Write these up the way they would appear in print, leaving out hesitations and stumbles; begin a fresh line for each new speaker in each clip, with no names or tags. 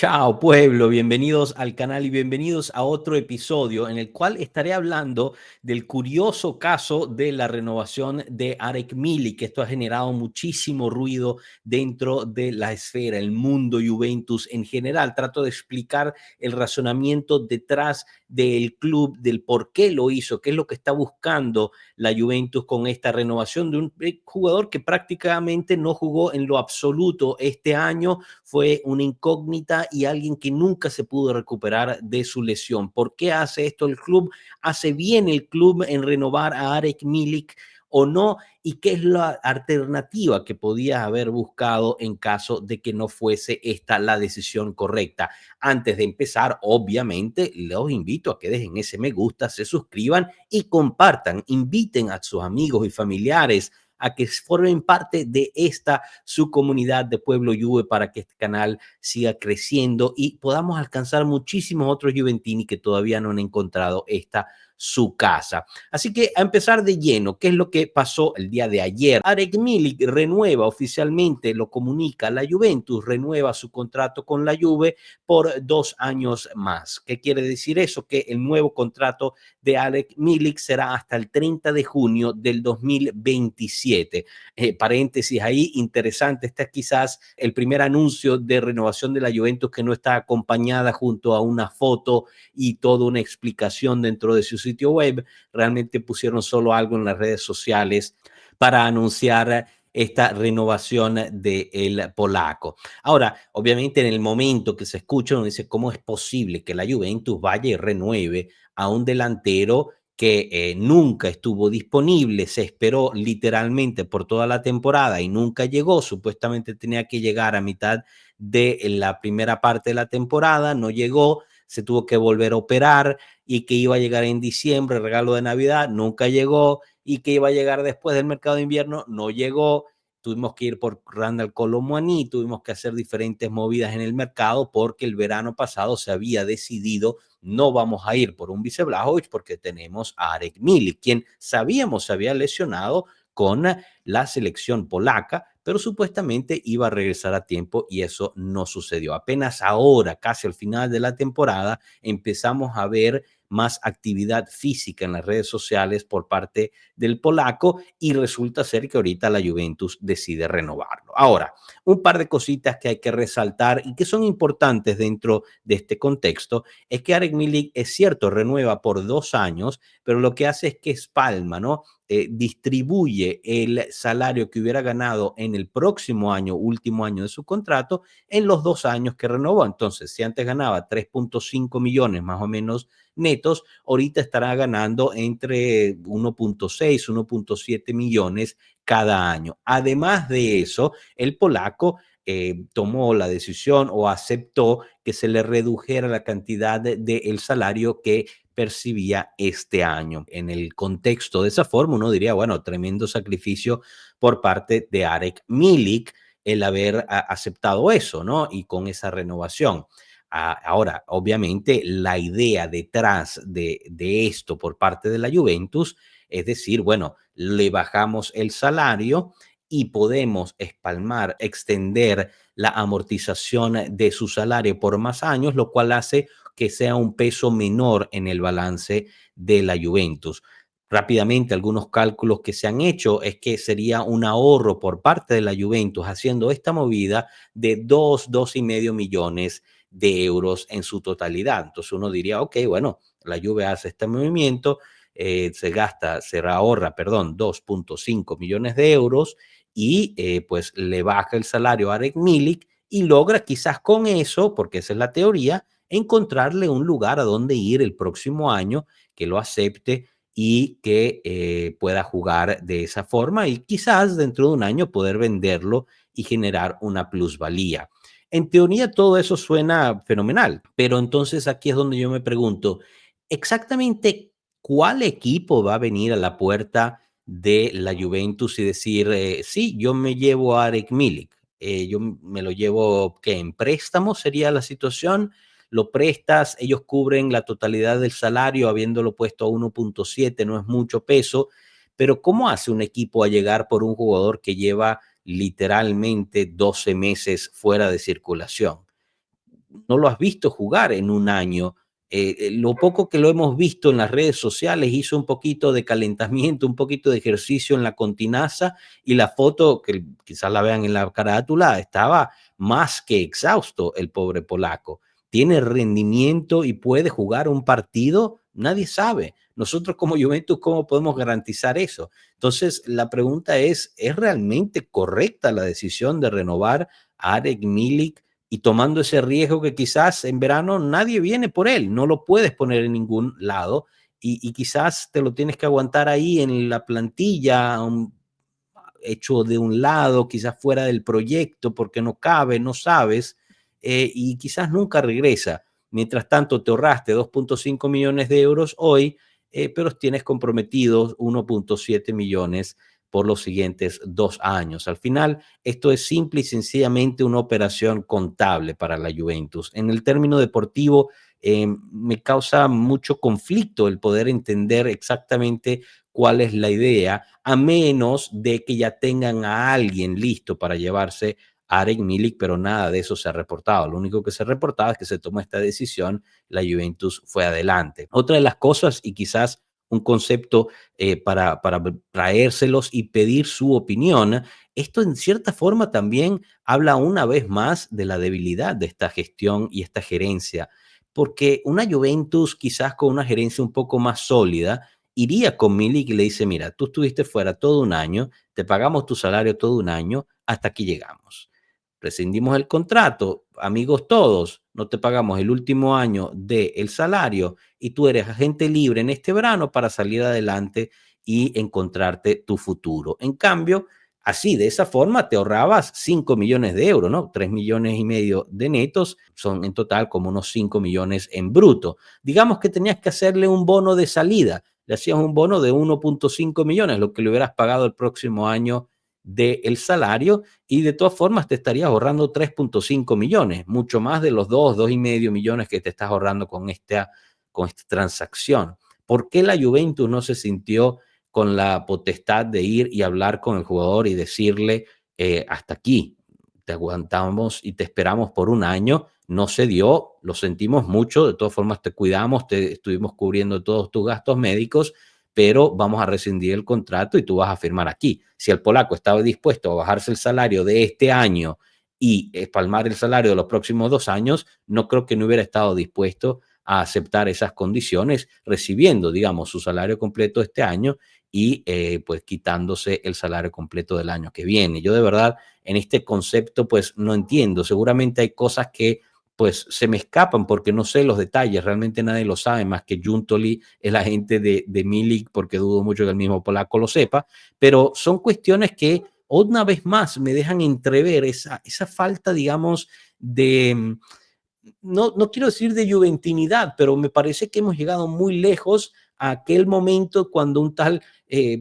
Chao pueblo, bienvenidos al canal y bienvenidos a otro episodio en el cual estaré hablando del curioso caso de la renovación de Arek Milik, que esto ha generado muchísimo ruido dentro de la esfera, el mundo Juventus en general. Trato de explicar el razonamiento detrás del club, del por qué lo hizo, qué es lo que está buscando la Juventus con esta renovación de un jugador que prácticamente no jugó en lo absoluto este año, fue una incógnita y alguien que nunca se pudo recuperar de su lesión. ¿Por qué hace esto el club? ¿Hace bien el club en renovar a Arek Milik o no? ¿Y qué es la alternativa que podía haber buscado en caso de que no fuese esta la decisión correcta? Antes de empezar, obviamente, los invito a que dejen ese me gusta, se suscriban y compartan, inviten a sus amigos y familiares a que formen parte de esta su comunidad de Pueblo Juve para que este canal siga creciendo y podamos alcanzar muchísimos otros juventini que todavía no han encontrado esta su casa. Así que a empezar de lleno, ¿qué es lo que pasó el día de ayer? Arek Milik renueva oficialmente, lo comunica la Juventus, renueva su contrato con la Juve por 2 años más. ¿Qué quiere decir eso? Que el nuevo contrato de Arek Milik será hasta el 30 de junio del 2027. Paréntesis ahí, interesante, este es quizás el primer anuncio de renovación de la Juventus que no está acompañada junto a una foto y toda una explicación dentro de su sitio web. Realmente pusieron solo algo en las redes sociales para anunciar esta renovación del polaco. Ahora, obviamente en el momento que se escucha, uno dice, ¿cómo es posible que la Juventus vaya y renueve a un delantero que nunca estuvo disponible, se esperó literalmente por toda la temporada y nunca llegó? Supuestamente tenía que llegar a mitad de la primera parte de la temporada, no llegó, se tuvo que volver a operar y que iba a llegar en diciembre, regalo de Navidad, nunca llegó, y que iba a llegar después del mercado de invierno, no llegó. Tuvimos que ir por Randall Kolo Muani, tuvimos que hacer diferentes movidas en el mercado porque el verano pasado se había decidido no vamos a ir por un Vice Blajovic porque tenemos a Arek Milik, quien sabíamos se había lesionado con la selección polaca, pero supuestamente iba a regresar a tiempo y eso no sucedió. Apenas ahora, casi al final de la temporada, empezamos a ver más actividad física en las redes sociales por parte del polaco y resulta ser que ahorita la Juventus decide renovarlo. Ahora, un par de cositas que hay que resaltar y que son importantes dentro de este contexto es que Arek Milik, es cierto, renueva por 2 años, pero lo que hace es que espalma, ¿no? Distribuye el salario que hubiera ganado en el próximo año, último año de su contrato, en los 2 años que renovó. Entonces, si antes ganaba 3.5 millones más o menos netos, ahorita estará ganando entre 1.6, 1.7 millones cada año. Además de eso, el polaco tomó la decisión o aceptó que se le redujera la cantidad del salario que percibía este año. En el contexto de esa forma, uno diría, bueno, tremendo sacrificio por parte de Arek Milik el haber aceptado eso, ¿no? Y con esa renovación. Ahora, obviamente, la idea detrás de esto por parte de la Juventus es decir, bueno, le bajamos el salario y podemos espalmar, extender la amortización de su salario por más años, lo cual hace que sea un peso menor en el balance de la Juventus. Rápidamente, algunos cálculos que se han hecho es que sería un ahorro por parte de la Juventus haciendo esta movida de 2,5 millones de euros en su totalidad. Entonces uno diría, ok, bueno, la Juve hace este movimiento, se ahorra, perdón, 2.5 millones de euros y pues le baja el salario a Arek Milik y logra quizás con eso, porque esa es la teoría, encontrarle un lugar a donde ir el próximo año que lo acepte y que pueda jugar de esa forma y quizás dentro de un año poder venderlo y generar una plusvalía. En teoría todo eso suena fenomenal, pero entonces aquí es donde yo me pregunto, exactamente cuál equipo va a venir a la puerta de la Juventus y decir, sí, yo me llevo a Arek Milik, yo me lo llevo, ¿qué? ¿En préstamo sería la situación? Lo prestas, ellos cubren la totalidad del salario, habiéndolo puesto a 1.7, no es mucho peso, pero ¿cómo hace un equipo a llegar por un jugador que lleva literalmente 12 meses fuera de circulación? no lo has visto jugar en un año. Lo poco que lo hemos visto en las redes sociales hizo un poquito de calentamiento, un poquito de ejercicio en la continaza y la foto, que quizás la vean en la carátula, estaba más que exhausto el pobre polaco. ¿Tiene rendimiento y puede jugar un partido? Nadie sabe. Nosotros como Juventus, ¿cómo podemos garantizar eso? Entonces, la pregunta ¿es realmente correcta la decisión de renovar a Arek Milik y tomando ese riesgo que quizás en verano nadie viene por él, no lo puedes poner en ningún lado y quizás te lo tienes que aguantar ahí en la plantilla, hecho de un lado, quizás fuera del proyecto porque no cabe, no sabes, y quizás nunca regresa. Mientras tanto, te ahorraste 2.5 millones de euros hoy, pero tienes comprometidos 1.7 millones por los siguientes 2 años. Al final, esto es simple y sencillamente una operación contable para la Juventus. En el término deportivo, me causa mucho conflicto el poder entender exactamente cuál es la idea, a menos de que ya tengan a alguien listo para llevarse a Arek Milik, pero nada de eso se ha reportado. Lo único que se ha reportado es que se tomó esta decisión, la Juventus fue adelante. Otra de las cosas, y quizás un concepto para traérselos y pedir su opinión, esto en cierta forma también habla una vez más de la debilidad de esta gestión y esta gerencia, porque una Juventus quizás con una gerencia un poco más sólida, iría con Milik y le dice, mira, tú estuviste fuera todo un año, te pagamos tu salario todo un año, hasta aquí llegamos. Rescindimos el contrato, amigos todos, no te pagamos el último año del salario y tú eres agente libre en este verano para salir adelante y encontrarte tu futuro. En cambio, así, de esa forma, te ahorrabas 5 millones de euros, ¿no? 3 millones y medio de netos, son en total como unos 5 millones en bruto. Digamos que tenías que hacerle un bono de salida, le hacías un bono de 1.5 millones, lo que le hubieras pagado el próximo año del salario y de todas formas te estarías ahorrando 3.5 millones, mucho más de los 2,5 millones que te estás ahorrando con esta transacción. ¿Por qué la Juventus no se sintió con la potestad de ir y hablar con el jugador y decirle hasta aquí, te aguantamos y te esperamos por un año? No se dio, lo sentimos mucho, de todas formas te cuidamos, te estuvimos cubriendo todos tus gastos médicos, pero vamos a rescindir el contrato y tú vas a firmar aquí. Si el polaco estaba dispuesto a bajarse el salario de este año y espalmar el salario de los próximos 2 años, no creo que no hubiera estado dispuesto a aceptar esas condiciones, recibiendo, digamos, su salario completo este año y pues quitándose el salario completo del año que viene. Yo de verdad en este concepto pues no entiendo, seguramente hay cosas que pues se me escapan porque no sé los detalles, realmente nadie lo sabe más que Juntoli, el agente de Milik, porque dudo mucho que el mismo polaco lo sepa, pero son cuestiones que una vez más me dejan entrever esa falta, digamos, de, no quiero decir de juventinidad, pero me parece que hemos llegado muy lejos a aquel momento cuando un tal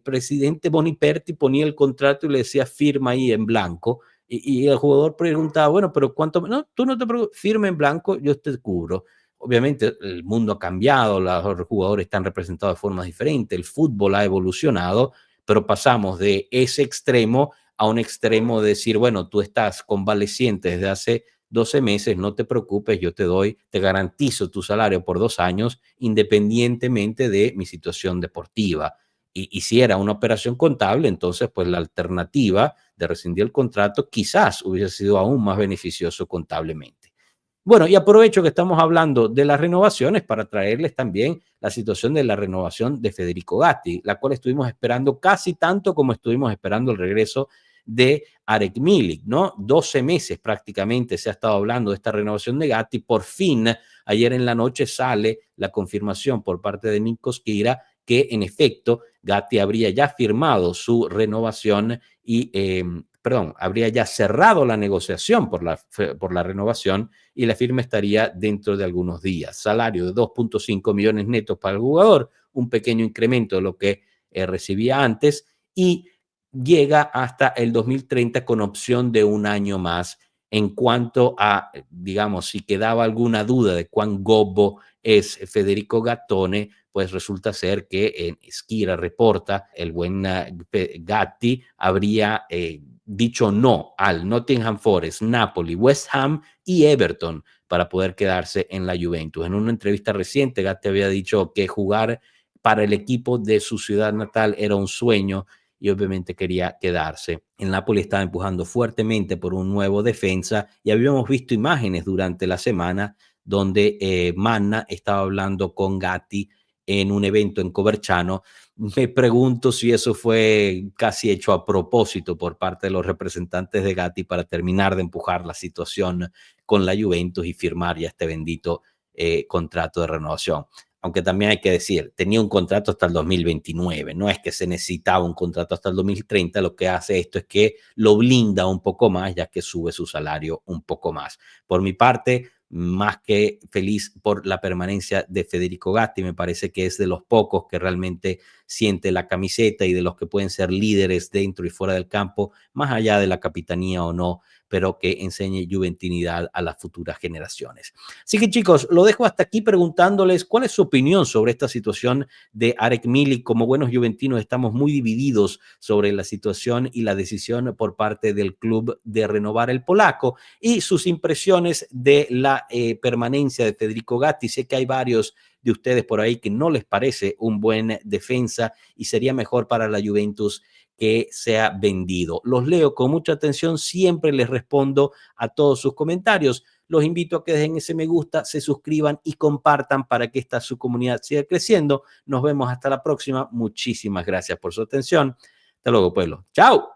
presidente Boniperti ponía el contrato y le decía firma ahí en blanco y el jugador preguntaba, bueno, pero ¿cuánto? No, tú no te preocupes, firma en blanco, yo te cubro. Obviamente el mundo ha cambiado, los jugadores están representados de formas diferentes, el fútbol ha evolucionado, pero pasamos de ese extremo a un extremo de decir, bueno, tú estás convaleciente desde hace 12 meses, no te preocupes, yo te garantizo tu salario por 2 años, independientemente de mi situación deportiva. Y si era una operación contable, entonces pues la alternativa de rescindir el contrato quizás hubiese sido aún más beneficioso contablemente. Bueno, y aprovecho que estamos hablando de las renovaciones para traerles también la situación de la renovación de Federico Gatti, la cual estuvimos esperando casi tanto como estuvimos esperando el regreso de Arek Milik, ¿no? 12 meses prácticamente se ha estado hablando de esta renovación de Gatti. Por fin, ayer en la noche sale la confirmación por parte de Nikos Kira que en efecto Gatti habría ya firmado su renovación y, perdón, habría ya cerrado la negociación por la renovación y la firma estaría dentro de algunos días. Salario de 2.5 millones netos para el jugador, un pequeño incremento de lo que recibía antes y llega hasta el 2030 con opción de un año más. En cuanto a, digamos, si quedaba alguna duda de cuán gobbo es Federico Gattone, pues resulta ser que en Skira reporta el buen Gatti habría dicho no al Nottingham Forest, Napoli, West Ham y Everton para poder quedarse en la Juventus. En una entrevista reciente, Gatti había dicho que jugar para el equipo de su ciudad natal era un sueño y obviamente quería quedarse. El Napoli estaba empujando fuertemente por un nuevo defensa y habíamos visto imágenes durante la semana donde Manna estaba hablando con Gatti en un evento en Coverciano. Me pregunto si eso fue casi hecho a propósito por parte de los representantes de Gatti para terminar de empujar la situación con la Juventus y firmar ya este bendito contrato de renovación. Aunque también hay que decir, tenía un contrato hasta el 2029, no es que se necesitaba un contrato hasta el 2030, lo que hace esto es que lo blinda un poco más, ya que sube su salario un poco más. Por mi parte, más que feliz por la permanencia de Federico Gatti, me parece que es de los pocos que realmente siente la camiseta y de los que pueden ser líderes dentro y fuera del campo, más allá de la capitanía o no, pero que enseñe juventinidad a las futuras generaciones. Así que chicos, lo dejo hasta aquí preguntándoles cuál es su opinión sobre esta situación de Arek Milik. Como buenos juventinos estamos muy divididos sobre la situación y la decisión por parte del club de renovar el polaco y sus impresiones de la permanencia de Federico Gatti. Sé que hay varios de ustedes por ahí que no les parece un buen defensa y sería mejor para la Juventus que sea vendido. Los leo con mucha atención, siempre les respondo a todos sus comentarios. Los invito a que dejen ese me gusta, se suscriban y compartan para que esta su comunidad siga creciendo. Nos vemos hasta la próxima. Muchísimas gracias por su atención. Hasta luego, pueblo. Chao.